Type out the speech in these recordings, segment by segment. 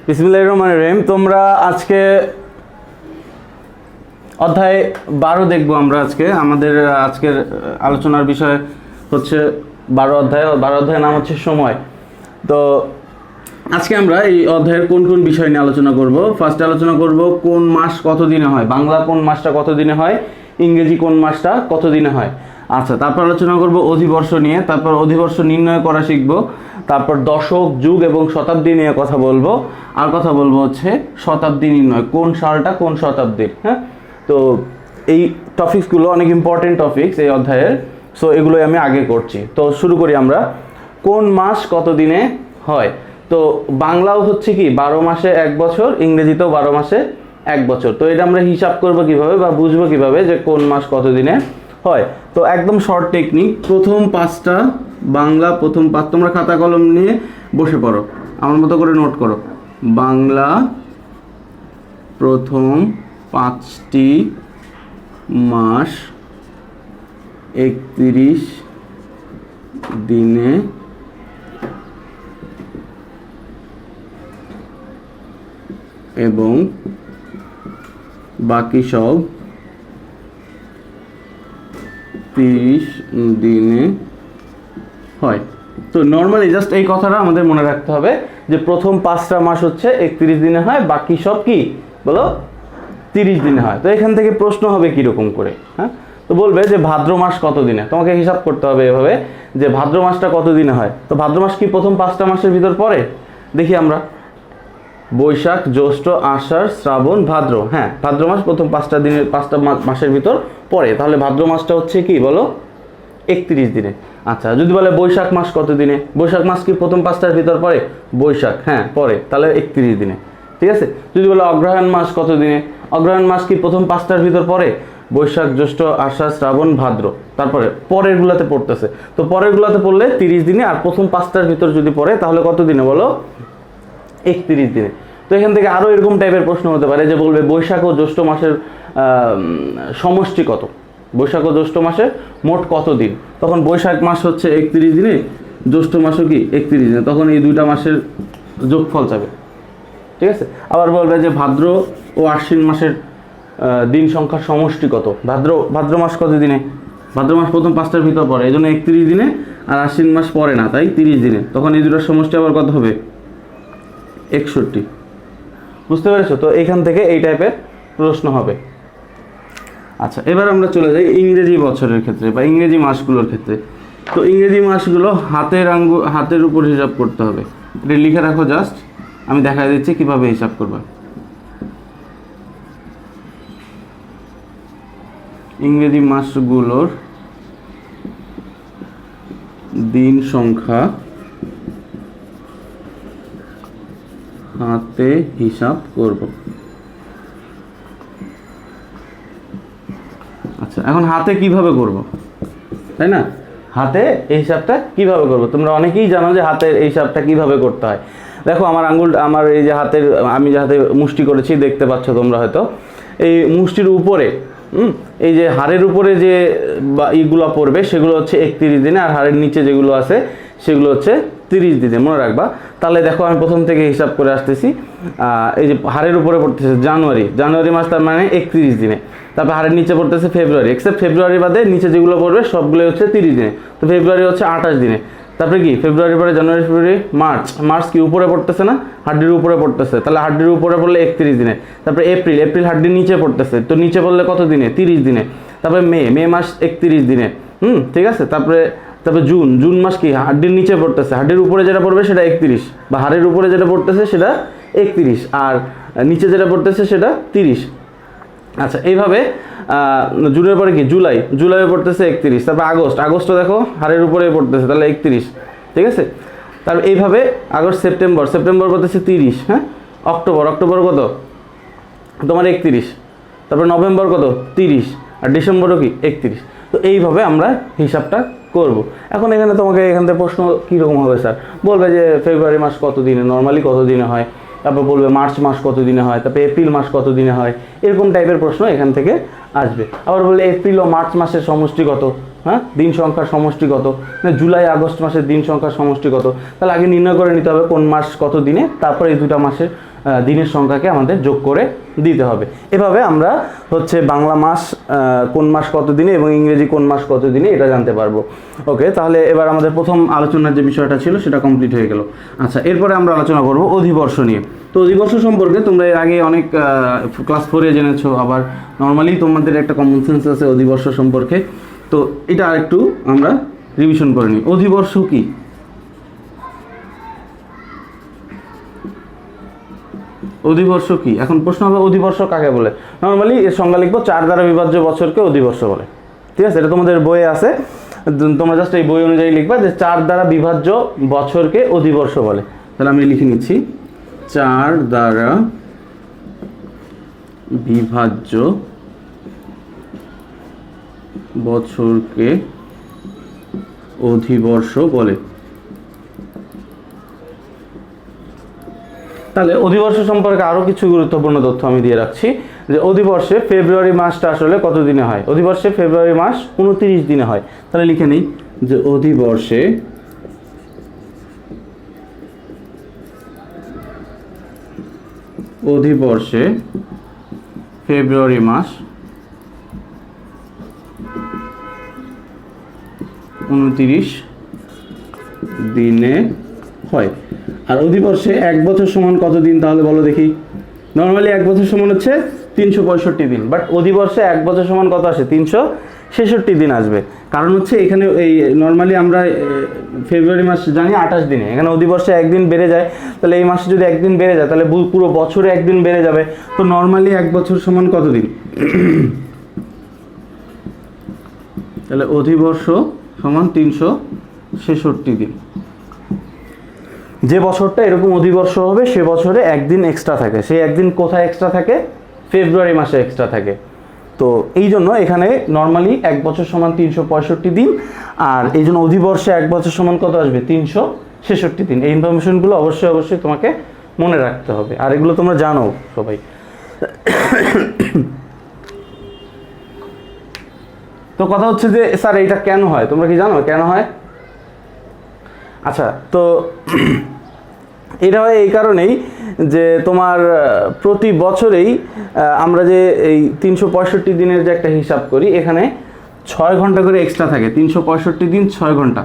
বিসমিল্লাহির রহমানির রহিম। তোমরা আজকে অধ্যায় 12 দেখবো আমরা। আমাদের আজকের আলোচনার বিষয় হচ্ছে 12 অধ্যায়ের নাম হচ্ছে সময়। তো আজকে আমরা এই অধ্যায়ের কোন কোন বিষয় নিয়ে আলোচনা করব। ফার্স্টে আলোচনা করব কোন মাস কত দিনে হয়, বাংলা কোন মাসটা কত দিনে হয়, ইংরেজি কোন মাসটা কত দিনে হয়। আচ্ছা, তারপর আলোচনা করব অধিবর্ষ নিয়ে, তারপর অধিবর্ষ নির্ণয় করা শিখব, তারপর দশক, যুগ এবং শতাব্দী নিয়ে কথা বলবো, আর কথা বলবো হচ্ছে শতাব্দী নির্ণয়, কোন সালটা কোন শতাব্দীর। হ্যাঁ, তো এই টপিকসগুলো অনেক ইম্পর্টেন্ট টপিকস এই অধ্যায়ের, সো এগুলোই আমি আগে করছি। তো শুরু করি আমরা। কোন মাস কত দিনে হয়। তো বাংলাও হচ্ছে কি 12 মাসে 1 বছর, ইংরেজিতেও 12 মাসে 1 বছর। তো এটা আমরা হিসাব করব কিভাবে বা বুঝবো কিভাবে যে কোন মাস কত দিনে হয়। তো একদম শর্ট টেকনিক, প্রথম 5টা বাংলা, প্রথম 5, তোমরা খাতা কলম নিয়ে বসে পড়ো, আমার মতো করে নোট করো। বাংলা প্রথম 5টি মাস 31 দিনে এবং বাকি সব 30 দিনে হয়। তো নর্মালি জাস্ট এই কথাটা আমাদের মনে রাখতে হবে যে প্রথম 5টা মাস হচ্ছে 31 দিনে হয়, বাকি সব কি বলো 30 দিনে হয়। তো এখান থেকে প্রশ্ন হবে কীরকম করে। হ্যাঁ, তো বলবে যে ভাদ্র মাস কত দিনে, তোমাকে হিসাব করতে হবে এভাবে যে ভাদ্র মাসটা কত দিনে হয়। তো ভাদ্র মাস কি প্রথম 5টা মাসের ভিতর পড়ে? দেখি আমরা, বৈশাখ, জ্যৈষ্ঠ, আষাঢ়, শ্রাবণ, ভাদ্র। হ্যাঁ, ভাদ্র মাস প্রথম 5টা মাসের ভিতর পড়ে, তাহলে ভাদ্র মাসটা হচ্ছে কি বলো 31 দিনে। আচ্ছা, যদি বলে বৈশাখ মাস কত দিনে, বৈশাখ মাস কি প্রথম 5টার ভিতর পড়ে? বৈশাখ, হ্যাঁ পড়ে, তাহলে 31 দিনে। ঠিক আছে। যদি বলে অগ্রহায়ণ মাস কত দিনে, অগ্রহায়ণ মাস কি প্রথম 5টার ভিতর পড়ে? বৈশাখ, জ্যৈষ্ঠ, আষাঢ়, শ্রাবণ, ভাদ্র। তারপরে পরেরগুলোতে পড়তেছে, তো পরেরগুলোতে পড়লে 30 দিনে, আর প্রথম 5টার ভিতর যদি পড়ে তাহলে কত দিনে বলো 31 দিনে। তো এখান থেকে আরও এরকম টাইপের প্রশ্ন হতে পারে যে বলবে বৈশাখ ও জ্যৈষ্ঠ মাসের সমষ্টি কত, বৈশাখ ও জ্যৈষ্ঠ মাসের মোট কত দিন। তখন বৈশাখ মাস হচ্ছে 31 দিনে, জ্যৈষ্ঠ মাসও কি 31 দিনে, তখন এই দুইটা মাসের যোগফল যাবে। ঠিক আছে। আবার বলবে যে ভাদ্র ও আশ্বিন মাসের দিন সংখ্যার সমষ্টি কত। ভাদ্র মাস কত দিনে? ভাদ্র মাস প্রথম 5টার ভিতর পড়ে, এই জন্য 31 দিনে, আর আশ্বিন মাস পড়ে না, তাই 30 দিনে। তখন এই দুটোর সমষ্টি আবার কত হবে? 61। বুঝতে পেরেছো? তো এখান থেকে এই টাইপের প্রশ্ন হবে। আচ্ছা, এবার আমরা চলে যাই ইংরেজি বছরের ক্ষেত্রে বা ইংরেজি মাসগুলোর ক্ষেত্রে। তো ইংরেজি মাসগুলো হাতের উপর হিসাব করতে হবে। এটা লিখে রাখো, জাস্ট আমি দেখা দিচ্ছি কিভাবে হিসাব করবে। ইংরেজি মাসগুলোর দিন সংখ্যা হাতে হিসাব করব। আচ্ছা, এখন হাতে কিভাবে করব, তাই না? হাতে এই হিসাবটা কিভাবে করব? তোমরা অনেকেই জানো যে হাতের এই হিসাবটা কিভাবে করতে হয়। দেখো আমার এই যে আমি যে হাতে মুষ্টি করেছি, দেখতে পাচ্ছ তোমরা হয়তো, এই মুষ্টির উপরে এই যে হাড়ের উপরে যে ইগুলো পড়বে সেগুলো হচ্ছে 31 দিনে, আর হাড়ের নিচে যেগুলো আছে সেগুলো হচ্ছে 30 দিনে, মনে রাখবা। তাহলে দেখো আমি প্রথম থেকে হিসাব করে আসতেছি। এই যে হাড়ের উপরে পড়তেছে জানুয়ারি মাস, তার মানে 31 দিনে। তারপর হাড়ের নিচে পড়তেছে ফেব্রুয়ারি, এক্সেপ্ট ফেব্রুয়ারি বাদে নিচে যেগুলো পড়বে সবগুলো হচ্ছে 30 দিনে। তো ফেব্রুয়ারি হচ্ছে 28 দিনে। তারপরে কি ফেব্রুয়ারি পরে জানুয়ারি, ফেব্রুয়ারি, মার্চ কি উপরে পড়তেছে না, হাড্ডির উপরে পড়তেছে, তাহলে হাড্ডির উপরে পড়লে 31 দিনে। তারপরে এপ্রিল হাড্ডির নিচে পড়তেছে, তো নিচে পড়লে কত দিনে? 30 দিনে। তারপরে মে মাস 31 দিনে। ঠিক আছে। তারপরে জুন মাস কি হাড্ডির নিচে পড়তেছে, হাড্ডির উপরে যেটা পড়বে সেটা 31, বা হাড়ের উপরে যেটা পড়তেছে সেটা 31, আর নিচে যেটা পড়তেছে সেটা 30। আচ্ছা, এইভাবে জুনের পরে কি জুলাই পড়তেছে 31। তারপর আগস্টও দেখো হাড়ের উপরে পড়তেছে, তাহলে 31। ঠিক আছে। তারপর এইভাবে আগস্ট, সেপ্টেম্বর পড়তেছে 30। হ্যাঁ, অক্টোবর কত তোমার 31। তারপর নভেম্বর কত 30, আর ডিসেম্বরও কি 31। তো এইভাবে আমরা হিসাবটা করব। এখন তোমাকে এখান থেকে প্রশ্ন কীরকম হবে স্যার? বলবে যে ফেব্রুয়ারি মাস কত দিনে, নর্মালি কত দিনে হয়। তারপর বলবে মার্চ মাস কত দিনে হয়, তারপর এপ্রিল মাস কত দিনে হয়, এরকম টাইপের প্রশ্ন এখান থেকে আসবে। আবার বললে এপ্রিল ও মার্চ মাসের সমষ্টি কত, হ্যাঁ, দিন সংখ্যার সমষ্টি কত, জুলাই আগস্ট মাসের দিন সংখ্যার সমষ্টি কত, তাহলে আগে নির্ণয় করে নিতে হবে কোন মাস কত দিনে, তারপরে এই দুটা মাসের দিনের সংখ্যাকে আমাদের যোগ করে দিতে হবে। এভাবে আমরা হচ্ছে বাংলা মাস কোন মাস কত দিনে এবং ইংরেজি কোন মাস কত দিনে এটা জানতে পারবো। ওকে, তাহলে এবার আমাদের প্রথম আলোচনার যে বিষয়টা ছিল সেটা কমপ্লিট হয়ে গেল। আচ্ছা, এরপরে আমরা আলোচনা করব অধিবর্ষ নিয়ে। তো অধিবর্ষ সম্পর্কে তোমরা এর আগে অনেক ক্লাস 4-এ জেনেছো, আবার নর্মালি তোমাদের একটা কমন সেন্স আছে অধিবর্ষ সম্পর্কে। তো এটা আরেকটু আমরা রিভিশন করে নিই। অধিবর্ষ কি? অধিবর্ষ কি? এখন প্রশ্ন হবে অধিবর্ষ কাকে বলে। নর্মালি এর সংজ্ঞা লিখবো 4 দ্বারা বিভাজ্য বছরকে অধিবর্ষ বলে। ঠিক আছে, এটা তোমাদের বইয়ে আছে, তোমরা জাস্ট এই বই অনুযায়ী লিখবা যে 4 দ্বারা বিভাজ্য বছরকে অধিবর্ষ বলে। তাহলে আমি লিখে নিচ্ছি 4 দ্বারা বিভাজ্য বছরকে অধিবর্ষ বলে। তাহলে অধিবর্ষ সম্পর্কে আরও কিছু গুরুত্বপূর্ণ তথ্য আমি দিয়ে রাখছি, যে অধিবর্ষে ফেব্রুয়ারি মাসটা আসলে কত দিনে হয়। অধিবর্ষে ফেব্রুয়ারি মাস 29 দিনে হয়। তাহলে লিখে নিই যে অধিবর্ষে ফেব্রুয়ারি মাস 29 দিনে হয়। আর অধিবর্ষে 1 বছর সমান কত দিন তাহলে বলো দেখি। নর্মালি 1 বছর সমান হচ্ছে 365 দিন, বাট অধিবর্ষে 1 বছর সমান কত আসে? 366 দিন আসবে। কারণ হচ্ছে এখানে এই নর্মালি আমরা ফেব্রুয়ারি মাস জানি 28 দিনে, এখানে অধিবর্ষে 1 দিন বেড়ে যায়, তাহলে এই মাসে যদি 1 দিন বেড়ে যায় তাহলে পুরো বছরে 1 দিন বেড়ে যাবে। তো নর্মালি 1 বছর সমান কত দিন? তাহলে অধিবর্ষ সমান 366 দিন। যে বছরটা এরকম অধিবর্ষ হবে সে বছরে 1 দিন এক্সট্রা থাকে। সেই 1 দিন কোথায় এক্সট্রা থাকে? ফেব্রুয়ারি মাসে এক্সট্রা থাকে। তো এই জন্য এখানে নর্মালি 1 বছর সমান 365 দিন, আর এই জন্য অধিবর্ষে 1 বছর সমান কত আসবে? 366 দিন। এই ইনফরমেশনগুলো অবশ্যই তোমাকে মনে রাখতে হবে, আর এগুলো তোমরা জানো সবাই। তো কথা হচ্ছে যে স্যার এইটা কেন হয়, তোমরা কি জানো কেন হয়? আচ্ছা, তো এটা হয় এই কারণেই যে তোমার প্রতি বছরেই আমরা যে এই 365 দিনের যে একটা হিসাব করি, এখানে 6 ঘন্টা করে এক্সট্রা থাকে। 365 দিন 6 ঘন্টা,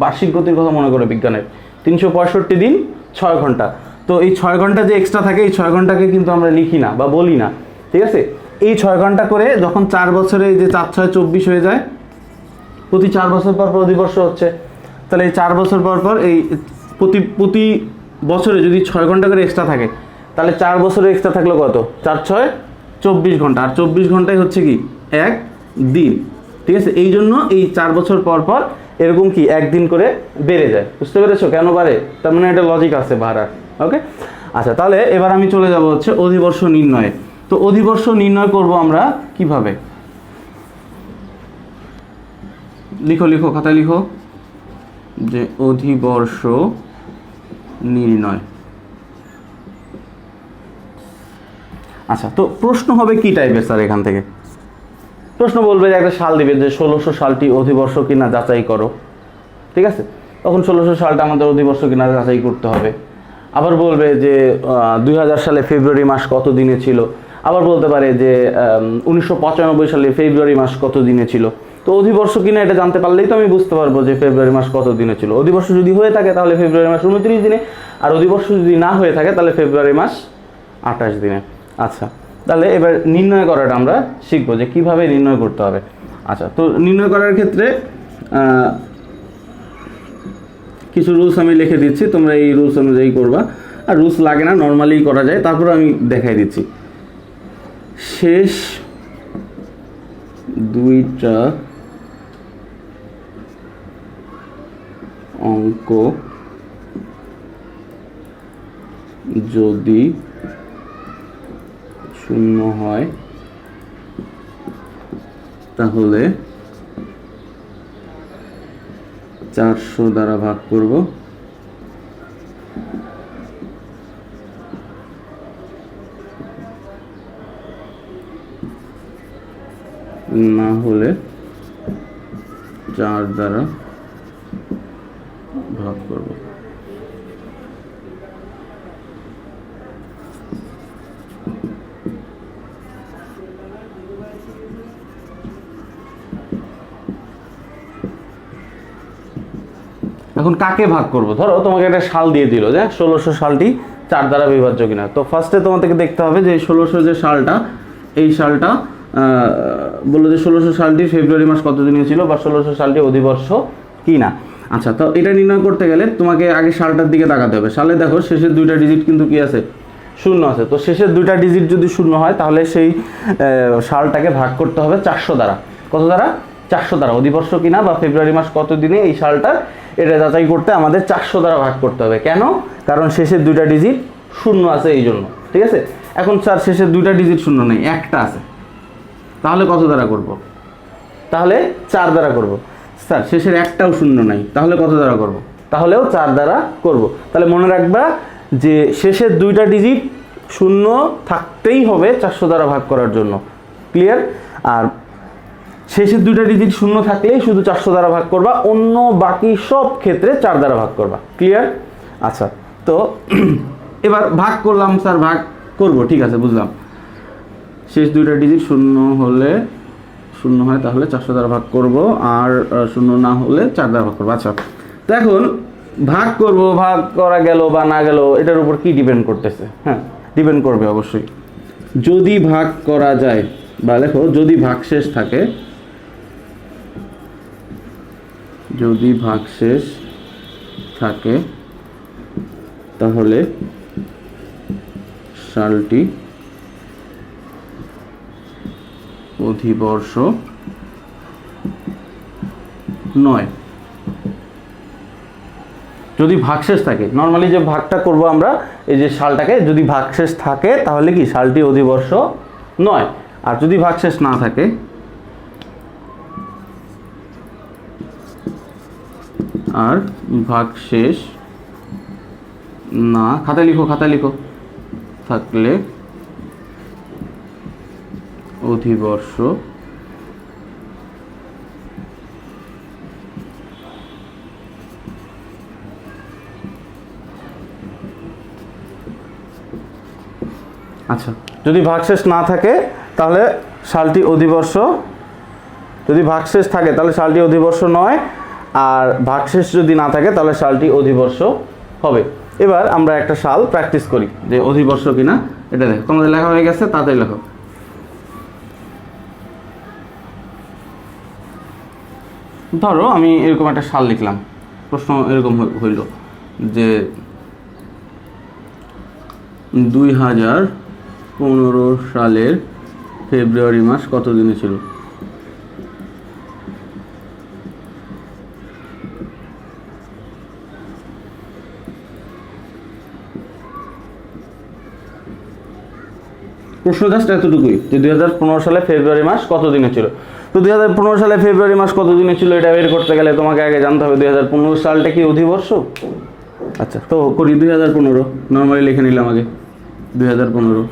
বার্ষিক গতির কথা মনে করো বিজ্ঞানের। 365 দিন 6 ঘন্টা। তো এই 6 ঘন্টা যে এক্সট্রা থাকে, এই 6 ঘন্টাকে কিন্তু আমরা লিখি না বা বলি না, ঠিক আছে? এই 6 ঘন্টা করে যখন 4 বছরে যে 4 6 24 হয়ে যায়, প্রতি 4 বছর পর পর অধিবর্ষ হচ্ছে, তাহলে এই 4 বছর পর পর এই প্রতি বছরে যদি 6 ঘন্টা করে এক্সট্রা থাকে, তাহলে 4 বছরে এক্সট্রা থাকলো কত? 4 6 24 ঘন্টা, আর 24 ঘন্টায় হচ্ছে কি 1 দিন, ঠিক আছে? এই জন্য এই 4 বছর পর পর এরকম কি 1 দিন করে বেড়ে যায়। বুঝতে পেরেছো কেন বাড়ে? তার মানে একটা লজিক আছে বাড়ার। ওকে, আচ্ছা, তাহলে এবার আমি চলে যাব হচ্ছে অধিবর্ষ নির্ণয়ে। তো অধিবর্ষ নির্ণয় করব আমরা কিভাবে? লিখো খাতায় লিখো যে অধিবর্ষ নির্ণয়। আচ্ছা, তো প্রশ্ন হবে কি টাইপের স্যার? এখান থেকে প্রশ্ন বলবে যে একটা সাল দিবে যে 1600 সালটি অধিবর্ষ কিনা যাচাই করো, ঠিক আছে? তখন 1600 সালটা আমাদের অধিবর্ষ কিনা যাচাই করতে হবে। আবার বলবে যে 2000 সালে ফেব্রুয়ারি মাস কত দিনে ছিল। আবার বলতে পারে যে 1995 সালে ফেব্রুয়ারি মাস কত দিনে ছিল। তো অধিবর্ষ কিনা এটা জানতে পারলেই তো আমি বুঝতে পারবো যে ফেব্রুয়ারি মাস কত দিনে ছিল। অধিবর্ষ যদি হয়ে থাকে তাহলে ফেব্রুয়ারি মাস 29 দিনে, আর অধিবর্ষ যদি না হয়ে থাকে তাহলে ফেব্রুয়ারি মাস 28 দিনে। আচ্ছা, তাহলে এবার নির্ণয় করাটা আমরা শিখবো যে কিভাবে নির্ণয় করতে হবে। আচ্ছা, তো নির্ণয় করার ক্ষেত্রে কিছু রুলস আমি লিখে দিচ্ছি, তোমরা এই রুলস অনুযায়ী করবা। আর রুলস লাগে না, নর্মালি করা যায়। তারপর আমি দেখাই দিচ্ছি। শেষ 2টা অঙ্ক যদি 0 হয় তাহলে 400 দ্বারা ভাগ করব, না হলে 4 দ্বারা ভাগ করব। এখন কাকে ভাগ করব? ধরো তোমাকে একটা সাল দিয়ে দিল যে 1600 সালটি 4 দ্বারা বিভাজ্য কিনা। তো ফার্স্টে তোমাদেরকে দেখতে হবে যে 1600 যে সালটা, এই সালটা বললো যে 1600 সালটি ফেব্রুয়ারি মাস কত দিনে ছিল, বা 1600 সালটি অধিবর্ষ কিনা। আচ্ছা, তো এটা নির্ণয় করতে গেলে তোমাকে আগে সালটার দিকে তাকাতে হবে। সালে দেখো শেষের 2টা ডিজিট কিন্তু কি আছে, শূন্য আছে। তো শেষের 2টা ডিজিট যদি শূন্য হয় তাহলে সেই সালটাকে ভাগ করতে হবে 400 দ্বারা। কত দ্বারা? 400 দ্বারা। অধিবর্ষ কিনা বা ফেব্রুয়ারি মাস কত দিনে এই সালটা, এটা যাচাই করতে আমাদের 400 দ্বারা ভাগ করতে হবে। কেন? কারণ শেষের 2টা ডিজিট শূন্য আছে এই জন্য। ঠিক আছে, এখন স্যার শেষের 2টা ডিজিট শূন্য নেই, একটা আছে, তাহলে কত দ্বারা করব? তাহলে 4 দ্বারা করব। স্যার শেষের একটাও শূন্য নাই, তাহলে কত দ্বারা করব? তাহলেও 4 দ্বারা করব। তাহলে মনে রাখবা যে শেষের 2টা ডিজিট শূন্য থাকতেই হবে 400 দ্বারা ভাগ করার জন্য। ক্লিয়ার? আর শেষের 2টা ডিজিট শূন্য থাকলেই শুধু 400 দ্বারা ভাগ করবা, অন্য বাকি সব ক্ষেত্রে 4 দ্বারা ভাগ করবা। ক্লিয়ার? আচ্ছা, তো এবার ভাগ করলাম, স্যার ভাগ করব, ঠিক আছে, বুঝলাম। শেষ 2টা ডিজিট শূন্য হলে, শূন্য হয় তাহলে 400 দ্বারা ভাগ করব, আর শূন্য না হলে 4 দ্বারা ভাগ করবো। আচ্ছা, তো এখন ভাগ করব, ভাগ করা গেল বা না গেল এটার উপর কি ডিপেন্ড করতেছে? হ্যাঁ, ডিপেন্ড করবে অবশ্যই। যদি ভাগ করা যায়, বা লেখো যদি ভাগশেষ থাকে, যদি ভাগশেষ থাকে তাহলে সালটি অধিবর্ষ নয়। যদি ভাগশেষ থাকে, নর্মালি যে ভাগটা করব আমরা এই যে সালটাকে, যদি ভাগশেষ থাকে তাহলে কি সালটি অধিবর্ষ নয়। আর যদি ভাগশেষ না থাকে, আর ভাগশেষ না, খাতায় লিখো, খাতায় লিখো, থাকলে অধিবর্ষ আচ্ছা, যদি ভাগশেষ না থাকে তাহলে সালটি অধিবর্ষ, যদি ভাগশেষ থাকে তাহলে সালটি অধিবর্ষ নয়, আর ভাগশেষ যদি না থাকে তাহলে সালটি অধিবর্ষ হবে। এবার আমরা একটা সাল প্র্যাকটিস করি যে অধিবর্ষ কিনা, এটা দেখো তোমাদের লেখা হয়ে গেছে, তাড়াতাড়ি লেখো। ধরো আমি এরকম একটা সাল লিখলাম, প্রশ্ন এরকম হইল যে 2015 সালের ফেব্রুয়ারি মাস কত দিনে ছিল? প্রশ্ন জাস্ট এতটুকুই যে 2015 সালে ফেব্রুয়ারি মাস কত দিনে ছিল। তো 2015 সালে ফেব্রুয়ারি মাস কত দিনে ছিল এটা বের করতে গেলে তোমাকে আগে জানতে হবে 2015 সালটা কি অধিবর্ষ। আচ্ছা, তো করি 2015, নর্মালি লিখে নিলাম আগে 2015।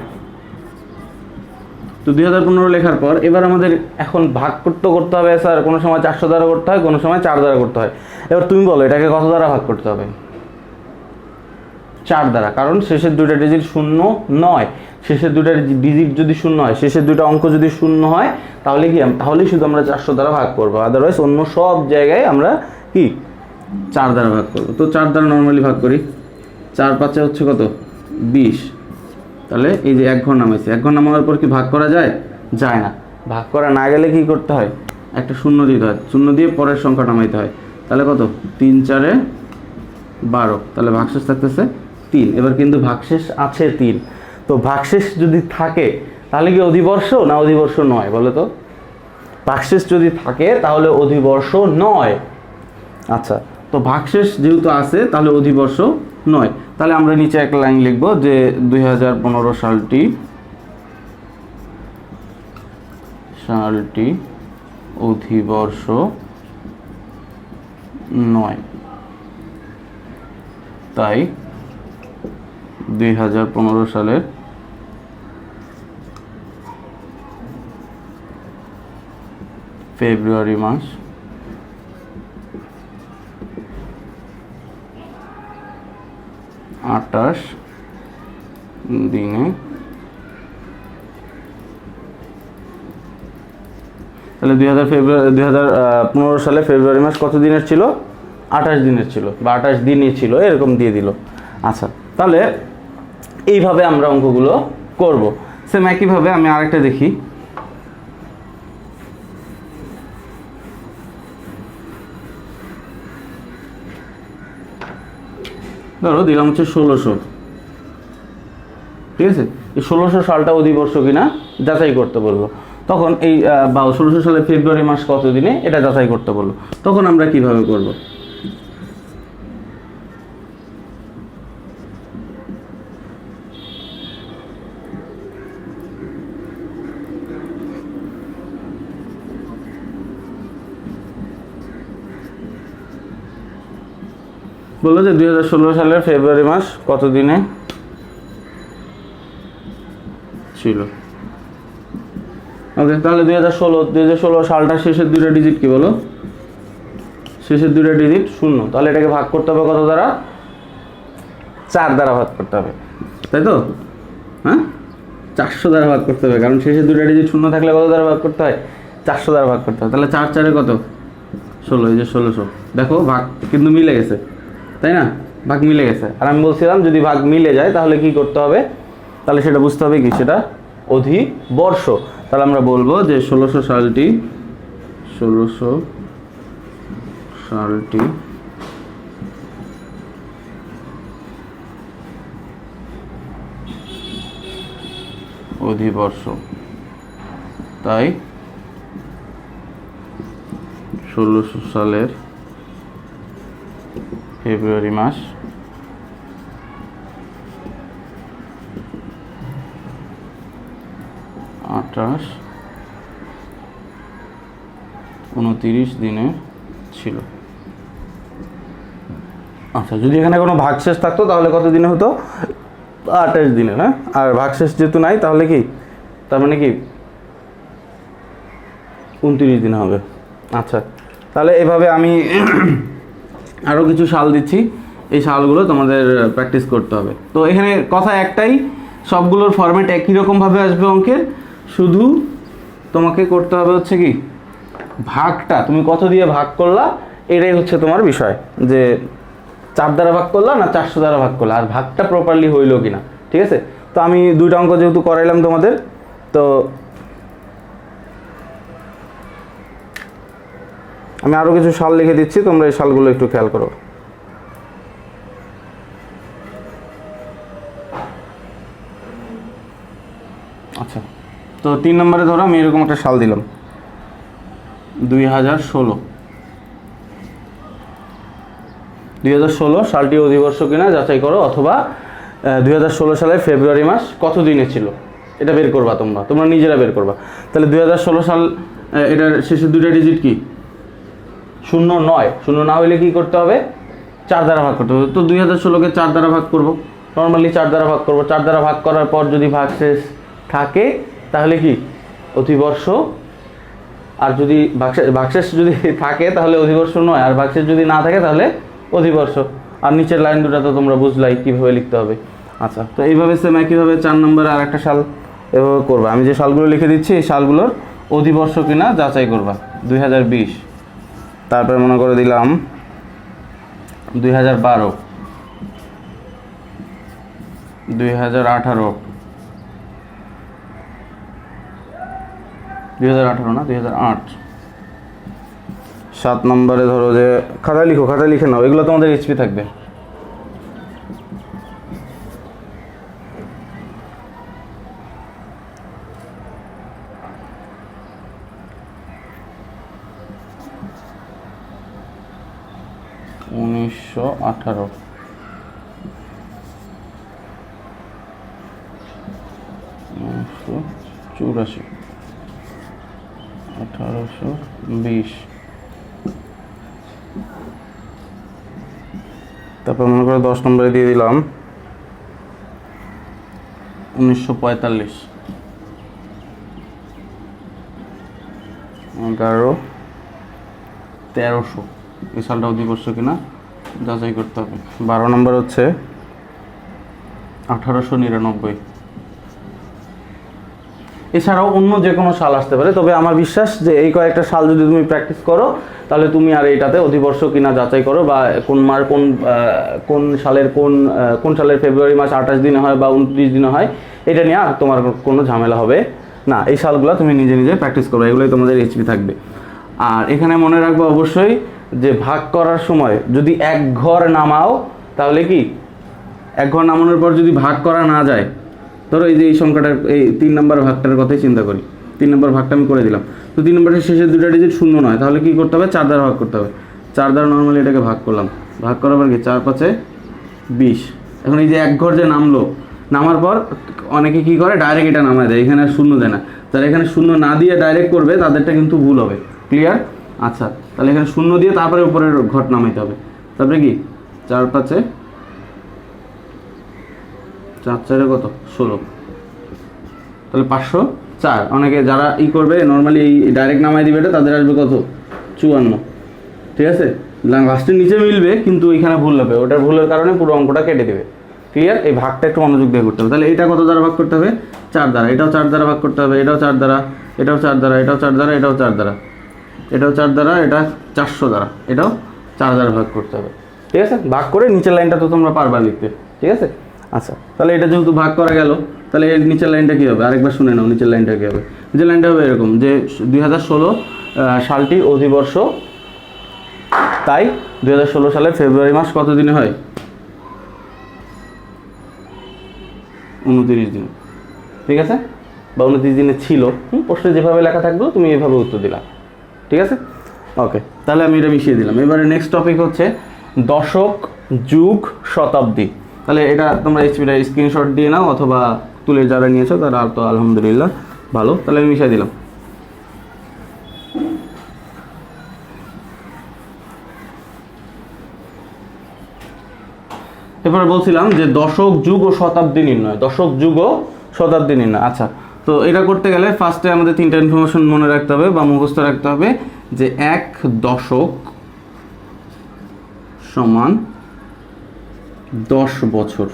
তো 2015 লেখার পর এবার আমাদের এখন ভাগ করতে হবে। স্যার কোনো সময় 400 দ্বারা করতে হয়, কোনো সময় 4 দ্বারা করতে হয়। এবার তুমি বলো এটাকে কত দ্বারা ভাগ করতে হবে? 4 দ্বারা, কারণ শেষের 2টা ডিজিট শূন্য নয়। শেষের 2টা ডিজিট যদি শূন্য হয়, শেষের 2টা অঙ্ক যদি শূন্য হয় তাহলে কি, তাহলেই শুধু আমরা 400 দ্বারা ভাগ করবো, আদারওয়াইজ অন্য সব জায়গায় আমরা কি 4 দ্বারা ভাগ করবো। তো 4 দ্বারা নর্মালি ভাগ করি, 4 5 হচ্ছে কত? 20। তাহলে এই যে 1 ঘর নামাইছে, 1 ঘর নামানোর পর কি ভাগ করা যায়? যায় না। ভাগ করা না গেলে কি করতে হয়? একটা শূন্য দিতে হয়, শূন্য দিয়ে পরের সংখ্যা নামাইতে হয়। তাহলে কত? 3 4 12। তাহলে ভাগশেষ থাকতেছে 3। এবার কিন্তু ভাগশেষ আছে 3। তো ভাগশেষ যদি থাকে তাহলে কি অধিবর্ষ না অধিবর্ষ নয় বলো তো? ভাগশেষ যদি থাকে তাহলে অধিবর্ষ নয়। আচ্ছা, তো ভাগশেষ যেহেতু আছে তাহলে অধিবর্ষ নয়। তাহলে আমরা নিচে একটা লাইন লিখব যে 2015 সালটি অধিবর্ষ নয়, তাই 2015 সালের ফেব্রুয়ারি মাস 28 দিনে, তাহলে 2015 সালে ফেব্রুয়ারি মাস কত দিনের ছিল? 28 দিনের ছিল বা 28 দিনই ছিল, এরকম দিয়ে দিল। আচ্ছা, তাহলে এইভাবে আমরা অঙ্কগুলো করব। সেম একইভাবে আমি আরেকটা দেখি। ধরো দিলাম হচ্ছে 1600, ঠিক আছে? এই 1600 সালটা অধিবর্ষ কিনা যাচাই করতে বলবো। তখন এই বা 1600 সালে ফেব্রুয়ারি মাস কত দিনে এটা যাচাই করতে বলবো। তখন আমরা কিভাবে করব? বললো যে 2016 সালের ফেব্রুয়ারি মাস কত দিনে ছিল। ওকে, তাহলে 2016 সালটা শেষের দুইটা ডিজিট কি বলো? শেষের দুইটা ডিজিট 0। তাহলে এটাকে ভাগ করতে হবে কত দ্বারা? 4 দ্বারা ভাগ করতে হবে, তাই তো? হ্যাঁ, 400 দ্বারা ভাগ করতে হবে, কারণ শেষের দুইটা ডিজিট 0 থাকলে কত দ্বারা ভাগ করতে হয়? 400 দ্বারা ভাগ করতে হয়। তাহলে 4 4 কত? 16। এই যে 1600, দেখো ভাগ কিন্তু মিলে গেছে, তাই না? ভাগ মিলে গেছে। আর আমি বলছিলাম যদি ভাগ মিলে যায় তাহলে কি করতে হবে? তাহলে সেটা বুঝতে হবে কি, সেটা অধিবর্ষ। তাহলে আমরা বলবো যে 1600 সালটি অধিবর্ষ, তাই 1600 সালের ফেব্রুয়ারি মাস আঠাশ 29 দিনে ছিল। আচ্ছা, যদি এখানে কোনো ভাগশেষ থাকতো তাহলে কত দিনে হতো? 28 দিনে। হ্যাঁ, আর ভাগশেষ যেহেতু নাই তাহলে কি, তার মানে কি 29 দিন হবে। আচ্ছা, তাহলে এভাবে আমি আরও কিছু সাল দিচ্ছি, এই সালগুলো তোমাদের প্র্যাকটিস করতে হবে। তো এখানে কথা একটাই, সবগুলোর ফরম্যাট একই রকমভাবে আসবে অঙ্কের, শুধু তোমাকে করতে হবে হচ্ছে কি, ভাগটা তুমি কত দিয়ে ভাগ করলা এটাই হচ্ছে তোমার বিষয়, যে 4 দ্বারা ভাগ করলা না 400 দ্বারা ভাগ করলা, আর ভাগটা প্রপারলি হইলো কিনা। ঠিক আছে? তো আমি দুইটা অঙ্ক যেহেতু করাইলাম তোমাদের, তো আমি আরও কিছু সাল লিখে দিচ্ছি, তোমরা এই সালগুলো একটু খেয়াল করো। আচ্ছা, তো 3 নম্বরে ধরো আমি এরকম একটা সাল দিলাম 2016 সালটি অধিবর্ষ কিনা যাচাই করো, অথবা 2016 সালের ফেব্রুয়ারি মাস কত দিনে ছিল এটা বের করবা, তোমরা নিজেরা বের করবা। তাহলে 2016 সাল, এটার শেষের দুইটা ডিজিট কি? 09। 0 না হইলে কি করতে হবে? 4 দ্বারা ভাগ করতে হবে। তো 2016কে 4 দ্বারা ভাগ করব, নর্মালি 4 দ্বারা ভাগ করব। 4 দ্বারা ভাগ করার পর যদি ভাগশেষ থাকে তাহলে কি অধিবর্ষ, আর যদি ভাগশেষ যদি থাকে তাহলে অধিবর্ষ নয়, আর ভাগশেষ যদি না থাকে তাহলে অধিবর্ষ। আর নিচের লাইন দুটো তো তোমরা বুঝলাই কীভাবে লিখতে হবে। আচ্ছা, তো এইভাবে সেম একইভাবে 4 নম্বরে আর একটা সাল এভাবে করবা। আমি যে সালগুলো লিখে দিচ্ছি এই সালগুলোর অধিবর্ষ কিনা যাচাই করবা। 2020, তারপরে মনে করে দিলাম 2012, 2018, 2018 না 2008। 7 নম্বরে ধরো যে খাতায় লিখে নাও, এগুলো তোমাদের এইচপি থাকবে। উনিশশো 18, 1984, 1820। তারপর মনে করে 10 নম্বরে দিয়ে দিলাম 1945, 11, 1300। এই সালটা অধিবর্ষ কিনা যাচাই করতে হবে। 12 নম্বর হচ্ছে 1899। এছাড়াও অন্য যে কোনো সাল আসতে পারে, তবে আমার বিশ্বাস যে এই কয়েকটা সাল যদি তুমি প্র্যাকটিস করো তাহলে তুমি আর এইটাতে অধিবর্ষ কিনা যাচাই করো, বা কোন সালের কোন সালের ফেব্রুয়ারি মাস 28 দিনে হয় বা 29 দিনে হয়, এটা নিয়ে আর তোমার কোনো ঝামেলা হবে না। এই সালগুলো তুমি নিজে নিজে প্র্যাকটিস করো, এগুলোই তোমাদের এইচপি থাকবে। আর এখানে মনে রাখবো অবশ্যই যে ভাগ করার সময় যদি এক ঘর নামাও, তাহলে কি এক ঘর নামানোর পর যদি ভাগ করা না যায়, ধরো এই যে এই সংখ্যাটার এই 3 নম্বর ভাগটার কথাই চিন্তা করি, 3 নম্বর ভাগটা আমি করে দিলাম, তো 3 নম্বরের শেষের দুটো ডিজিট 0 নয়, তাহলে কি করতে হবে? 4 দ্বারা ভাগ করতে হবে। 4 দ্বারা নর্মালি এটাকে ভাগ করলাম, ভাগ করার পর কি 4 5 20। এখন এই যে এক ঘর যে নামলো, নামার পর অনেকে কি করে ডাইরেক্ট এটা নামায় দেয়, এখানে আর শূন্য দেয় না। যারা এখানে শূন্য না দিয়ে ডাইরেক্ট করবে তাদেরটা কিন্তু ভুল হবে। ক্লিয়ার? আচ্ছা, তাহলে এখানে শূন্য দিয়ে তারপরে উপরের ঘর নামাইতে হবে। তারপরে কি 4 5 4 4 কত 16, তাহলে 504। অনেকে যারা করবে নর্মালি এই ডাইরেক্ট নামাই দিবে এটা, তাদের আসবে কত 54। ঠিক আছে, লাস্টের নিচে মিলবে কিন্তু এখানে ভুল হবে, ওটার ভুলের কারণে পুরো অঙ্কটা কেটে দেবে। ক্লিয়ার? এই ভাগটা একটু মনোযোগ দিয়ে করতে হবে। তাহলে এটা কত দ্বারা ভাগ করতে হবে? 4 দ্বারা। এটাও 4 দ্বারা ভাগ করতে হবে, এটাও 4 দ্বারা, এটাও 4 দ্বারা, এটাও 4 দ্বারা, এটাও 4 দ্বারা, এটাও 4 দ্বারা, এটা 400 দ্বারা, এটাও 4 দ্বারা ভাগ করতে হবে। ঠিক আছে, ভাগ করে নিচের লাইনটা তো তোমরা পারবা লিখতে। ঠিক আছে, আচ্ছা, তাহলে এটা যেহেতু ভাগ করা গেল, তাহলে এর নিচের লাইনটা কী হবে? আরেকবার শুনে নাও নিচের লাইনটা কী হবে। নিচের লাইনটা হবে এরকম যে 2016 সালটি অধিবর্ষ, তাই 2016 সালের ফেব্রুয়ারি মাস কত দিনে হয়? 29 দিন। ঠিক আছে, বা 29 দিনে ছিল। প্রশ্নে যেভাবে লেখা থাকবে তুমি এভাবে উত্তর দিলা। ঠিক আছে, ওকে, তাহলে আমি এটা মিশিয়ে দিলাম। এবারে নেক্সট টপিক হচ্ছে দশক, যুগ, শতাব্দী। তাহলে এটা তোমরা এইচপিটা স্ক্রিনশট দিয়ে নাও, অথবা তুলে যারা নিয়েছো তারা তো আলহামদুলিল্লাহ ভালো। তাহলে আমি মিশিয়ে দিলাম। এরপরে বলছিলাম যে দশক, যুগ ও শতাব্দী নির্ণয়। দশক, যুগ ও শতাব্দী নির্ণয়। আচ্ছা, তো এটা করতে গেলে ফার্স্টে আমাদের 3টা ইনফরমেশন মনে রাখতে হবে বা মুখস্থ রাখতে হবে, যে 1 দশক সমান 10 বছর,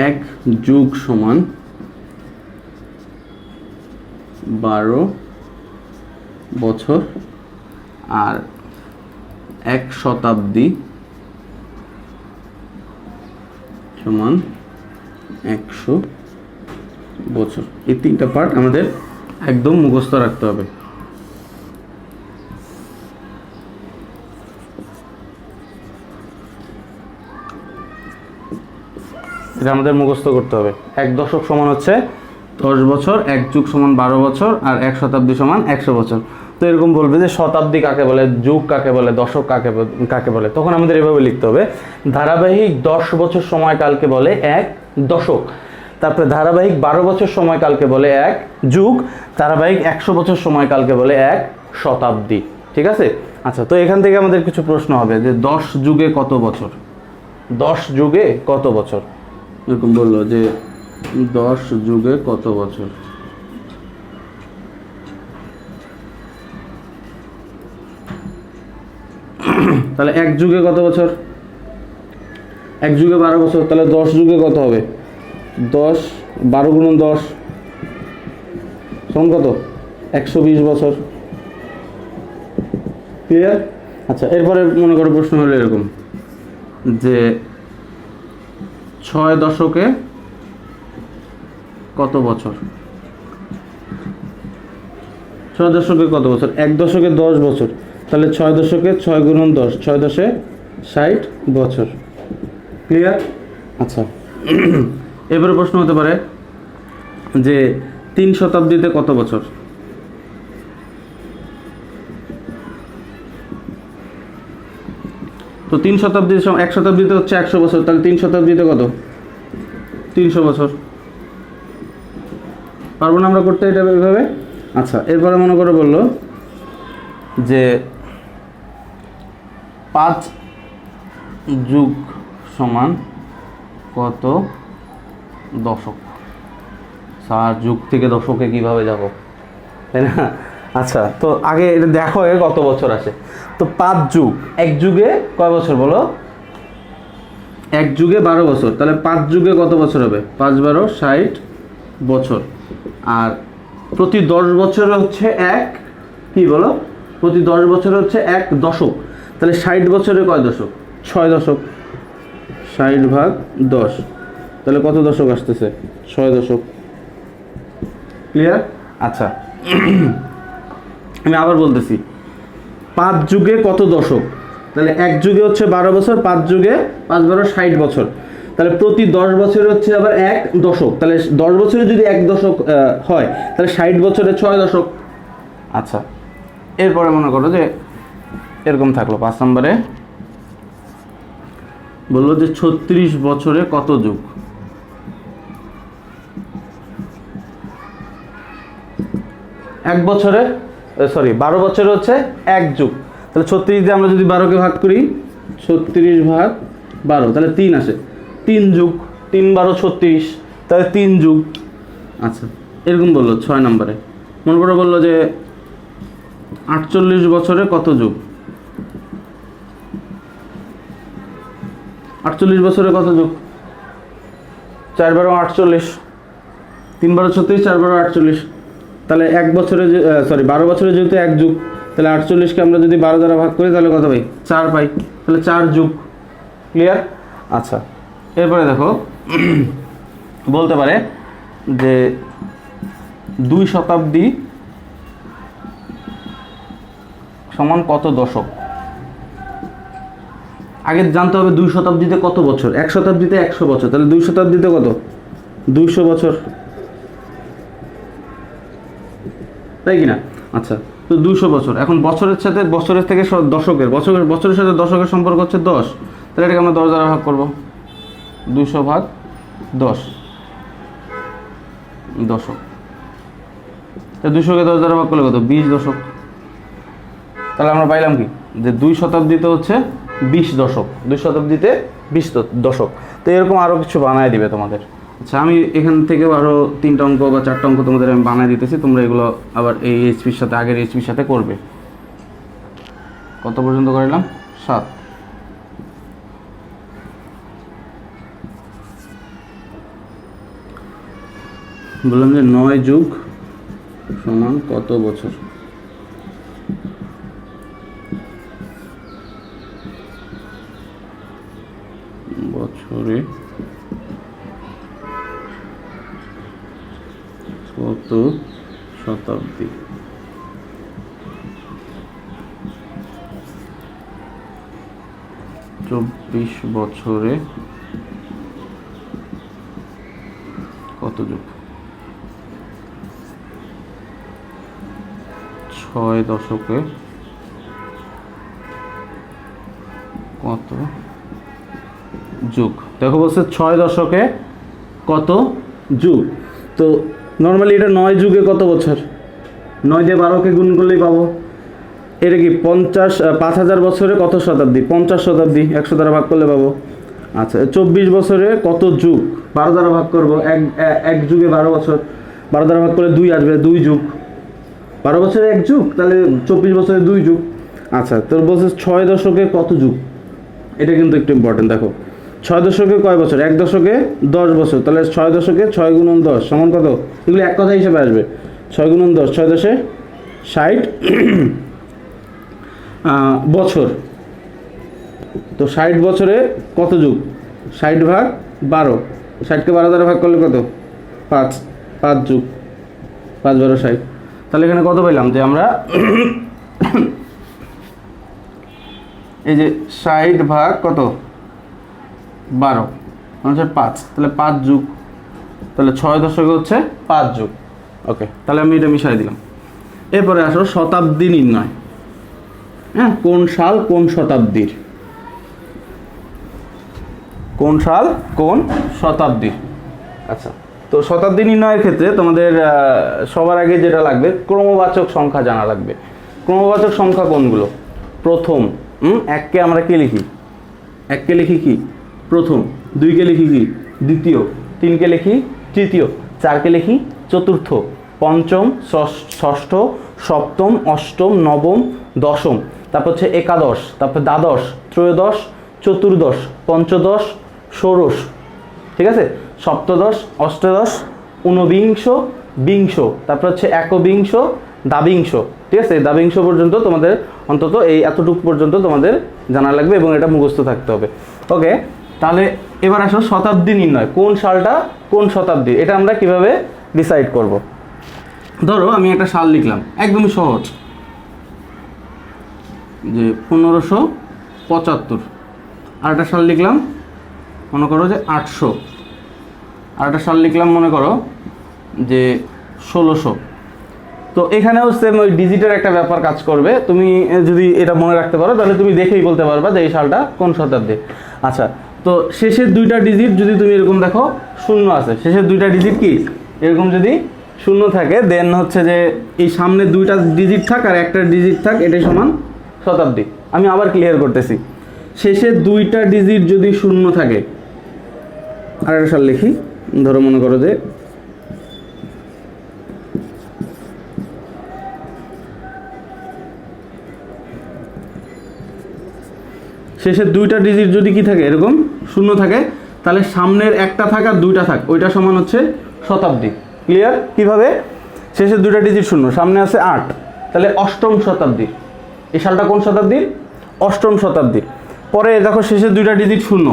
1 যুগ সমান 12 বছর, আর 1 শতাব্দী সমান 100 বছর। এই 3টা পার্ট আমাদের একদম মুখস্থ রাখতে হবে। এটা আমাদের মুখস্থ করতে হবে। 1 দশক সমান হচ্ছে 10 বছর, 1 যুগ সমান 12 বছর, আর 1 শতাব্দী সমান 100 বছর। তো এরকম বলবে যে শতাব্দী কাকে বলে, যুগ কাকে বলে, দশক কাকে বলে, তখন আমাদের এভাবে লিখতে হবে। ধারাবাহিক 10 বছর সময়কালকে বলে 1 দশক, তারপরে ধারাবাহিক 12 বছর সময়কালকে বলে 1 যুগ, ধারাবাহিক 100 বছর সময়কালকে বলে 1 শতাব্দী। ঠিক আছে, আচ্ছা, তো এখান থেকে আমাদের কিছু প্রশ্ন হবে যে 10 যুগে কত বছর, 10 যুগে কত বছর, এরকম বললো যে 10 যুগে কত বছর। তাহলে 1 যুগে কত বছর? 1 যুগে 12 বছর, তাহলে 10 যুগে কত হবে? 10 12 গুণন 10 সমান কত? 120 বছর। ক্লিয়ার? আচ্ছা, এরপরে মনে করো প্রশ্ন হলো এরকম যে 6 দশকে কত বছর? 6 দশকে কত বছর? 1 দশকে 10 বছর, তাহলে 6 দশকে 6 গুণন 10, 6 10 60 বছর। ক্লিয়ার? আচ্ছা, এবারে প্রশ্ন হতে পারে যে 3 শতাব্দীতে কত বছর? তো 3 শতাব্দীর 1 শতাব্দীতে হচ্ছে 100 বছর, তাহলে 3 শতাব্দীতে কত? 300 বছর। পারবো না আমরা করতে এটা এইভাবে? আচ্ছা, এরপরে মনে করে বললো যে 5 যুগ সমান কত দশক। স্যার, যুগ থেকে দশকে কিভাবে যাব, তাই না? আচ্ছা, তো আগে এটা দেখো কত বছর আসে। তো 5 যুগ, 1 যুগে কয় বছর বলো? এক যুগে 12 বছর, তাহলে 5 যুগে কত বছর হবে? 5 12 60 বছর। আর প্রতি 10 বছরে হচ্ছে এক, কি বলো, প্রতি 10 বছরে হচ্ছে এক দশক। তাহলে 60 বছরে কয় দশক? 6 দশক। 60 ভাগ 10, তাহলে কত দশক আসতেছে? 6 দশক। ক্লিয়ার? আচ্ছা, আমি আবার বলতেছি, 5 যুগে কত দশক? তাহলে এক যুগে হচ্ছে 12 বছর, 5 যুগে 5 12 60 বছর। তাহলে প্রতি 10 বছরে হচ্ছে আবার এক দশক। তাহলে 10 বছরে যদি এক দশক হয়, তাহলে 60 বছরে 6 দশক। আচ্ছা, এরপরে মনে করো যে এরকম থাকলো, 5 নম্বরে বললো যে 36 বছরে কত যুগ? এক বছরে, সরি 12 বছরে হচ্ছে এক যুগ। তাহলে 36 দিয়ে আমরা যদি 12কে ভাগ করি, 36 ভাগ 12, তাহলে 3 আসে। 3 যুগ, 3 12 36, তাহলে 3 যুগ। আচ্ছা, এরকম বললো 6 নম্বরে। মনে করে বললো যে 48 বছরে কত যুগ? 48 বছরে কত যুগ? 4 12 48, 3 12 36, 4 12 48। তাহলে এক বছরে, সরি 12 বছরে যেহেতু এক যুগ, তাহলে 48কে আমরা যদি 12 দ্বারা ভাগ করি তাহলে কত পাই? 4 পাই। তাহলে 4 যুগ। ক্লিয়ার? আচ্ছা, এরপরে দেখো বলতে পারে যে 2 শতাব্দী সমান কত দশক? আগে জানতে হবে 2 শতাব্দীতে কত বছর। 1 শতাব্দীতে 100 বছর, তাহলে 2 শতাব্দীতে কত? 200 বছর, তাই কিনা? আচ্ছা, তো 200 বছর। এখন বছরের সাথে, বছরের থেকে দশকের, বছরের সাথে দশকের সম্পর্ক হচ্ছে 10। তাহলে এটাকে আমরা 10 দ্বারা ভাগ করবো। 200 ভাগ 10 দশক। তো 200কে 10 দ্বারা ভাগ করলে কত? 20 দশক। তাহলে আমরা পাইলাম কি? যে 2 শতাব্দীতে হচ্ছে 20 দশক। 2 শতাব্দীতে 20 দশক। তো এরকম আরও কিছু বানায় দিবে তোমাদের। আচ্ছা, আমি এখান থেকেও আরও 3টা অঙ্ক বা 4টা অঙ্ক তোমাদের আমি বানিয়ে দিতেছি, তোমরা এগুলো আবার এই এইচপির সাথে, আগের এইচপির সাথে করবে। কত পর্যন্ত করলাম? 7। বললাম যে 9 যুগ সমান কত বছর? বছরে কত শতাব্দী? 24 বছরে কত যুগ? 6 দশকে কত যুগ? দেখো বলছে 6 দশকে কত যুগ। তো নর্মালি এটা 9 যুগে কত বছর? 9 দিয়ে 12কে গুণ করলেই পাবো। এটা কি 5000 বছরে কত শতাব্দী? 50 শতাব্দী। 100 দ্বারা ভাগ করলে পাবো। আচ্ছা, 24 বছরে কত যুগ? 12 দ্বারা ভাগ করবো। এক যুগে 12 বছর, 12 দ্বারা ভাগ করলে 2 আসবে, 2 যুগ। 12 বছরে 1 যুগ, তাহলে 24 বছরে 2 যুগ। আচ্ছা, তোর বলছে 6 দশকে কত যুগ? এটা কিন্তু একটু ইম্পর্টেন্ট। দেখো 6 দশকে কয় বছর? 1 দশকে 10 বছর। তাহলে 6 দশকে 6 গুণন 10 সমান কত? এগুলো এক কথা হিসেবে আসবে। 6 গুণন 10, 6 10 60 বছর। তো 60 বছরে কত যুগ? 60 ভাগ 12, 60কে 12 দ্বারা ভাগ করলে কত? 5 যুগ। 5 12 60। তাহলে এখানে কত পাইলাম? যে আমরা এই যে 60 ভাগ কত? 12 হচ্ছে 5, তাহলে 5 যুগ। তাহলে 6 দশকে হচ্ছে 5 যুগ। ওকে, তাহলে আমি এটা মিশাই দিলাম। এরপরে আসো শতাব্দী নির্ণয়। হ্যাঁ, কোন সাল কোন শতাব্দীর? কোন সাল কোন শতাব্দীর? আচ্ছা, তো শতাব্দী নির্ণয়ের ক্ষেত্রে তোমাদের সবার আগে যেটা লাগবে, ক্রমবাচক সংখ্যা জানা লাগবে। ক্রমবাচক সংখ্যা কোনগুলো? প্রথম, 1কে আমরা কে লিখি? 1কে লিখি কি? প্রথম। 2কে লিখি কি? দ্বিতীয়। 3কে লিখি তৃতীয়। 4কে লিখি চতুর্থ। পঞ্চম, ষষ্ঠ, সপ্তম, অষ্টম, নবম, দশম। তারপর হচ্ছে একাদশ, তারপর দ্বাদশ, ত্রয়োদশ, চতুর্দশ, পঞ্চদশ, ষোড়শ, ঠিক আছে, সপ্তদশ, অষ্টাদশ, ঊনবিংশ, বিংশ, তারপর হচ্ছে একবিংশ, দ্বাবিংশ, ঠিক আছে, দ্বাবিংশ পর্যন্ত তোমাদের অন্তত এই এতটুকু পর্যন্ত তোমাদের জানা লাগবে এবং এটা মুখস্থ থাকতে হবে। ওকে, তাহলে এবার আসো শতাব্দী নির্ণয়, কোন সালটা কোন শতাব্দী, এটা আমরা কিভাবে ডিসাইড করব। ধরো আমি একটা সাল লিখলাম, একদমই সহজ, যে 1575, আর একটা সাল লিখলাম মনে করো যে 800, আর একটা সাল লিখলাম মনে করো যে 1600। তো এখানেও সেম ওই ডিজিটের একটা ব্যাপার কাজ করবে, তুমি যদি এটা মনে রাখতে পারো তাহলে তুমি দেখেই বলতে পারবা যে এই সালটা কোন শতাব্দী। আচ্ছা, তো শেষের দুইটা ডিজিট যদি তুমি এরকম দেখো শূন্য আছে, শেষের দুইটা ডিজিট কি এরকম যদি শূন্য থাকে, দেন হচ্ছে যে এই সামনে দুইটা ডিজিট থাক আর একটা ডিজিট থাক, এটাই সমান শতাব্দী। আমি আবার ক্লিয়ার করতেছি, শেষের দুইটা ডিজিট যদি শূন্য থাকে, আর একটা সাল লিখি, ধরো মনে করো যে শেষের দুইটা ডিজিট যদি কি থাকে এরকম শূন্য থাকে, তাহলে সামনের একটা থাক আর দুইটা থাক, ওইটা সমান হচ্ছে শতাব্দী। ক্লিয়ার? কিভাবে? শেষের দুইটা ডিজিট শূন্য, সামনে আছে 8, তাহলে অষ্টম শতাব্দীর। এই সালটা কোন শতাব্দীর? অষ্টম শতাব্দীর। পরে দেখো শেষের দুইটা ডিজিট শূন্য,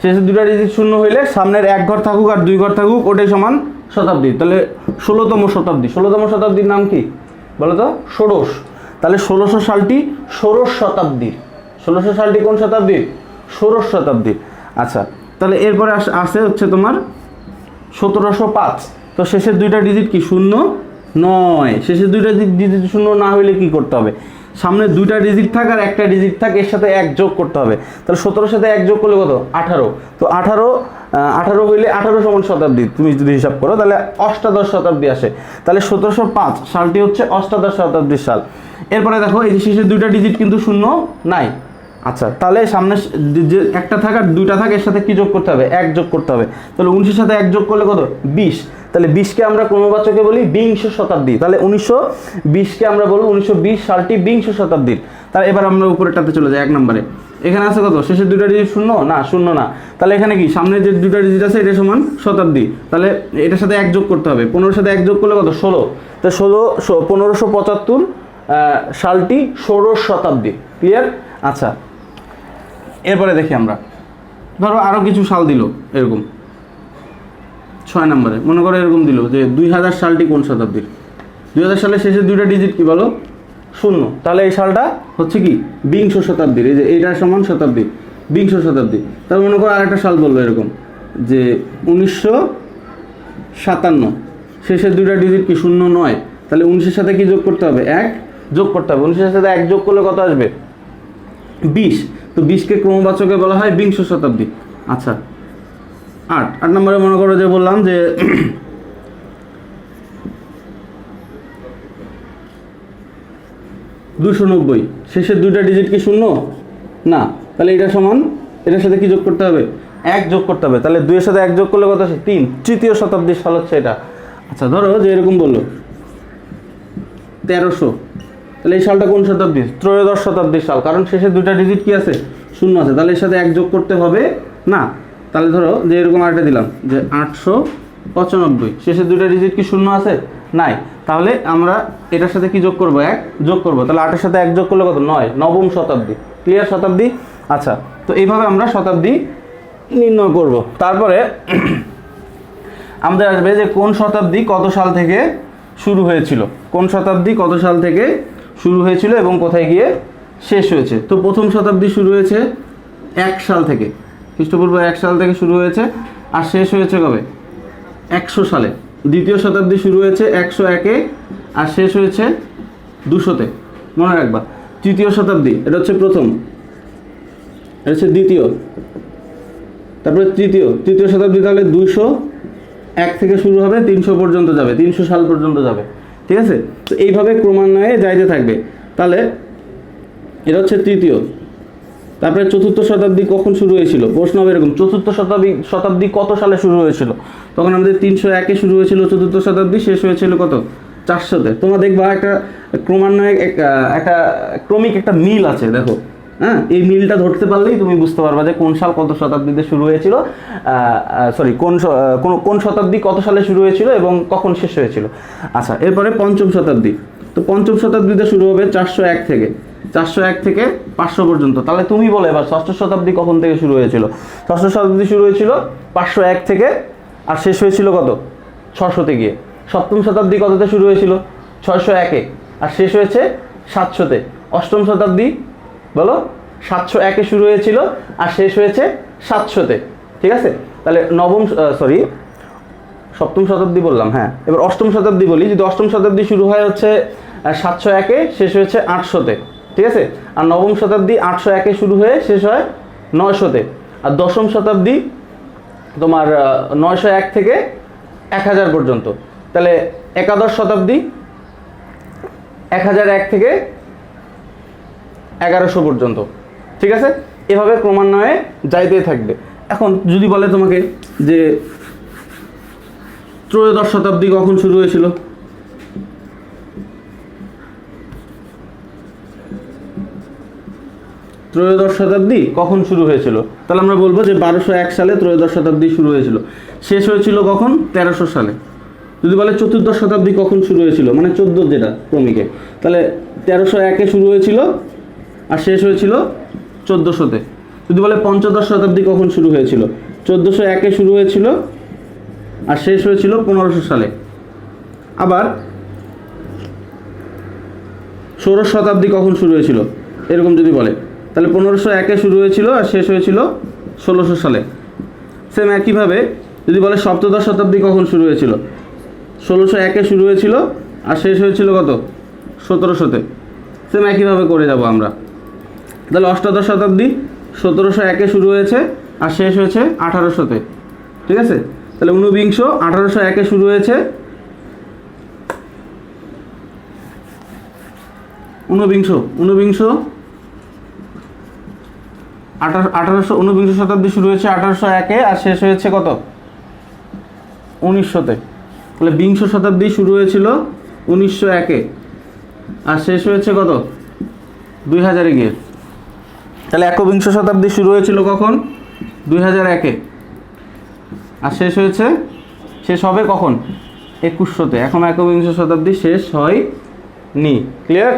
শেষের দুইটা ডিজিট শূন্য হইলে সামনের এক ঘর থাকুক আর দুই ঘর থাকুক, ওটাই সমান শতাব্দী। তাহলে 16তম শতাব্দী। 16তম শতাব্দীর নাম কি বলো তো? ষোড়শ। তাহলে 1600 সালটি ষোড়শ শতাব্দীর। 1600 সালটি কোন শতাব্দীর? ষোড়শ শতাব্দীর। আচ্ছা, তাহলে এরপরে আসে হচ্ছে তোমার 1705। তো শেষের দুইটা ডিজিট কি? শূন্য নয়। শেষের দুইটা ডিজিট শূন্য না হইলে কি করতে হবে? সামনে দুইটা ডিজিট থাক আর একটা ডিজিট থাক, এর সাথে 1 যোগ করতে হবে। তাহলে 17 সাথে 1 যোগ করলে কত? 18। তো 18 হইলে 18 সমান শতাব্দী। তুমি যদি হিসাব করো তাহলে অষ্টাদশ শতাব্দী আসে। তাহলে 1705 সালটি হচ্ছে অষ্টাদশ শতাব্দীর সাল। এরপরে দেখো এই যে শেষের দুইটা ডিজিট কিন্তু শূন্য নাই। আচ্ছা, তাহলে সামনে যে একটা থাক আর দুইটা থাক, এর সাথে কি যোগ করতে হবে? 1 যোগ করতে হবে। তাহলে 19-এর সাথে 1 যোগ করলে কত? 20। তাহলে 20কে আমরা ক্রমবাচকে বলি বিংশ শতাব্দী। তাহলে 1920কে আমরা বলবো 1920 সালটি বিংশ শতাব্দীর। তাহলে এবার আমরা উপরেরটাতে চলে যাই, 1 নম্বরে। এখানে আছে কত? শেষের দুইটা ডিজিট শূন্য না, শূন্য না। তাহলে এখানে কি সামনে যে দুইটা ডিজিট আছে এটা সমান শতাব্দী। তাহলে এটার সাথে 1 যোগ করতে হবে। 15-এর সাথে 1 যোগ করলে কত? 16। তো 1575 সালটি ষোড়শ শতাব্দী। ক্লিয়ার? আচ্ছা, এরপরে দেখি আমরা, ধরো আরও কিছু সাল দিল এরকম। 6 নম্বরে মনে করো এরকম দিল যে 2000 সালটি কোন শতাব্দীর? 2000 সালের শেষের দুইটা ডিজিট কি বলো? শূন্য। তাহলে এই সালটা হচ্ছে কি? বিংশ শতাব্দীর। এই যে এইটার সমান শতাব্দী, বিংশ শতাব্দী। তাহলে মনে করো আরেকটা সাল বলবো এরকম যে 1957 শেষের দুইটা ডিজিট কি? শূন্য নয়। তাহলে 19-এর সাথে কি যোগ করতে হবে? 1 যোগ করতে হবে। 19-এর সাথে 1 যোগ করলে কত আসবে? 20। তো 20কে ক্রমবাচকে বলা হয় বিংশ শতাব্দী। আচ্ছা, 8 নম্বরে মনে করো যে বললাম যে 290 শেষের দুইটা ডিজিট কি শূন্য না? তাহলে এটা সমান, এটার সাথে কি যোগ করতে হবে? 1 যোগ করতে হবে। তাহলে 2-এর সাথে 1 যোগ করলে কত আসে? 3। তৃতীয় শতাব্দীর সাল হচ্ছে এটা। আচ্ছা, ধরো যে এরকম বললো 1300। তাহলে এই সালটা কোন শতাব্দী? ত্রয়োদশ শতাব্দীর সাল, কারণ শেষে দুইটা ডিজিট কি আছে? শূন্য আছে। তাহলে এর সাথে 1 যোগ করতে হবে না। তাহলে ধরো যে এরকম আরেকটা দিলাম যে 895 শেষের দুইটা ডিজিট কি শূন্য আছে? নাই। তাহলে আমরা এটার সাথে কি যোগ করব? 1 যোগ করব। তাহলে 8-এর সাথে 1 যোগ করলে কত? 9। নবম শতাব্দী। ক্লিয়ার? শতাব্দী। আচ্ছা, তো এইভাবে আমরা শতাব্দী নির্ণয় করব। তারপরে আমাদের আসবে যে কোন শতাব্দী কত সাল থেকে শুরু হয়েছিল, কোন শতাব্দী কত সাল থেকে শুরু হয়েছিল এবং কোথায় গিয়ে শেষ হয়েছে। তো প্রথম শতাব্দী শুরু হয়েছে 1 সাল থেকে, খ্রিস্টপূর্ব 1 সাল থেকে শুরু হয়েছে, আর শেষ হয়েছে কবে? 100 সালে। দ্বিতীয় শতাব্দী শুরু হয়েছে 101-এ আর শেষ হয়েছে 200-তে, মনে রাখবা। তৃতীয় শতাব্দী, এটা হচ্ছে প্রথম, এটা হচ্ছে দ্বিতীয়, তারপরে তৃতীয় শতাব্দী। তাহলে 201 থেকে শুরু হবে, 300 পর্যন্ত যাবে, 300 সাল পর্যন্ত যাবে। ঠিক আছে? তো এইভাবে ক্রমান্বয়ে যাইতে থাকবে। তাহলে এটা হচ্ছে তৃতীয়। তারপরে চতুর্থ শতাব্দী কখন শুরু হয়েছিল? প্রশ্ন হবে এরকম, চতুর্থ শতাব্দী কত সালে শুরু হয়েছিল? তখন আমাদের 301-এ শুরু হয়েছিল চতুর্থ শতাব্দী, শেষ হয়েছিল কত? 400-তে। তোমরা দেখবা একটা ক্রমান্বয়ে একটা ক্রমিক একটা মিল আছে। দেখো হ্যাঁ, এই মিলটা ধরতে পারলেই তুমি বুঝতে পারবা যে কোন সাল কত শতাব্দীতে শুরু হয়েছিল, সরি কোন শতাব্দী কত সালে শুরু হয়েছিল এবং কখন শেষ হয়েছিল। আচ্ছা, এরপরে পঞ্চম শতাব্দী। তো পঞ্চম শতাব্দীতে শুরু হবে 401 থেকে 500 পর্যন্ত। তাহলে তুমি বলো এবার ষষ্ঠ শতাব্দী কখন থেকে শুরু হয়েছিল? ষষ্ঠ শতাব্দী শুরু হয়েছিল 501 থেকে, আর শেষ হয়েছিল কত? 600-তে গিয়ে। সপ্তম শতাব্দী কততে শুরু হয়েছিল? 601-এ, আর শেষ হয়েছে 700-তে। অষ্টম শতাব্দী বলো? 701-এ শুরু হয়েছিল আর শেষ হয়েছে 700-তে। ঠিক আছে, তাহলে সপ্তম শতাব্দী বললাম। হ্যাঁ, এবার অষ্টম শতাব্দী বলি। যদি অষ্টম শতাব্দী শুরু হয় হচ্ছে 701-এ, শেষ হয়েছে 800-তে। ঠিক আছে, আর নবম শতাব্দী 801-এ শুরু হয়ে শেষ হয় 900-তে। আর দশম শতাব্দী তোমার 901 থেকে 1000 পর্যন্ত। তাহলে একাদশ শতাব্দী 1001 থেকে 1100 পর্যন্ত। ঠিক আছে, এভাবে ক্রমান্বয়ে যাইতেই থাকবে। এখন যদি বলে তোমাকে যে ত্রয়োদশ শতাব্দী কখন শুরু হয়েছিল? ত্রয়োদশ শতাব্দী কখন শুরু হয়েছিল? তাহলে আমরা বলবো যে 1201 সালে ত্রয়োদশ শতাব্দী শুরু হয়েছিল। শেষ হয়েছিল কখন? 1300 সালে। যদি বলে চতুর্দশ শতাব্দী কখন শুরু হয়েছিল, মানে 14 যেটা ক্রমিকে, তাহলে 1301-এ শুরু হয়েছিল আর শেষ হয়েছিল 1400-তে। যদি বলে পঞ্চদশ শতাব্দী কখন শুরু হয়েছিল? 1401-এ শুরু হয়েছিল আর শেষ হয়েছিল 1500 সালে। আবার ষোড়শ শতাব্দী কখন শুরু হয়েছিল এরকম যদি বলে, তাহলে 1501-এ শুরু হয়েছিল আর শেষ হয়েছিল 1600 সালে। সেম একইভাবে যদি বলে সপ্তদশ শতাব্দী কখন শুরু হয়েছিল? 1601-এ শুরু হয়েছিল আর শেষ হয়েছিল কত? 1700-তে। সেম একইভাবে করে যাব আমরা। তাহলে অষ্টাদশ শতাব্দী 1701-এ শুরু হয়েছে আর শেষ হয়েছে 1800-তে। ঠিক আছে, তাহলে ঊনবিংশ 1801-এ শুরু হয়েছে, ঊনবিংশ 1819 শতাব্দী শুরু হয়েছে 1801-এ আর শেষ হয়েছে কত? 1900-তে। তাহলে বিংশ শতাব্দী শুরু হয়েছিল 1901-এ আর শেষ হয়েছে কত? 2000-এ গিয়ে। তাহলে একবিংশ শতাব্দী শুরু হয়েছিল কখন? 2001-এ আর শেষ হবে কখন? 2100-তে। এখন একবিংশ শতাব্দী শেষ হয়নি। ক্লিয়ার?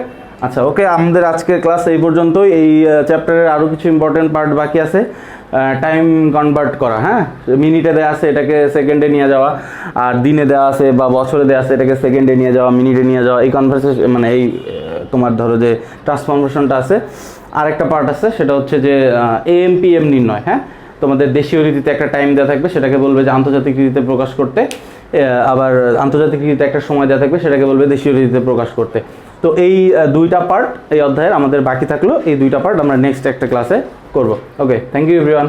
আচ্ছা, ওকে, আমাদের আজকের ক্লাস এই পর্যন্তই। এই চ্যাপ্টারের আরও কিছু ইম্পর্টেন্ট পার্ট বাকি আছে। টাইম কনভার্ট করা, হ্যাঁ, মিনিটে দেওয়া আছে এটাকে সেকেন্ডে নিয়ে যাওয়া, আর দিনে দেওয়া আছে বা বছরে দেওয়া আছে এটাকে সেকেন্ডে নিয়ে যাওয়া, মিনিটে নিয়ে যাওয়া, এই কনভার্সেশন মানে এই তোমার ধরো যে ট্রান্সফরমেশনটা আছে। আরেকটা পার্ট আছে, সেটা হচ্ছে যে AM PM নির্ণয়। হ্যাঁ, তোমাদের দেশীয় রীতিতে একটা টাইম দেওয়া থাকবে, সেটাকে বলবে যে আন্তর্জাতিক রীতিতে প্রকাশ করতে। আবার আন্তর্জাতিক রীতিতে একটা সময় দেওয়া থাকবে, সেটাকে বলবে দেশীয় রীতিতে প্রকাশ করতে। তো এই দুইটা পার্ট এই অধ্যায়ের আমাদের বাকি থাকলো। এই দুইটা পার্ট আমরা নেক্সট একটা ক্লাসে করব। ওকে, থ্যাংক ইউ এভরিওয়ান।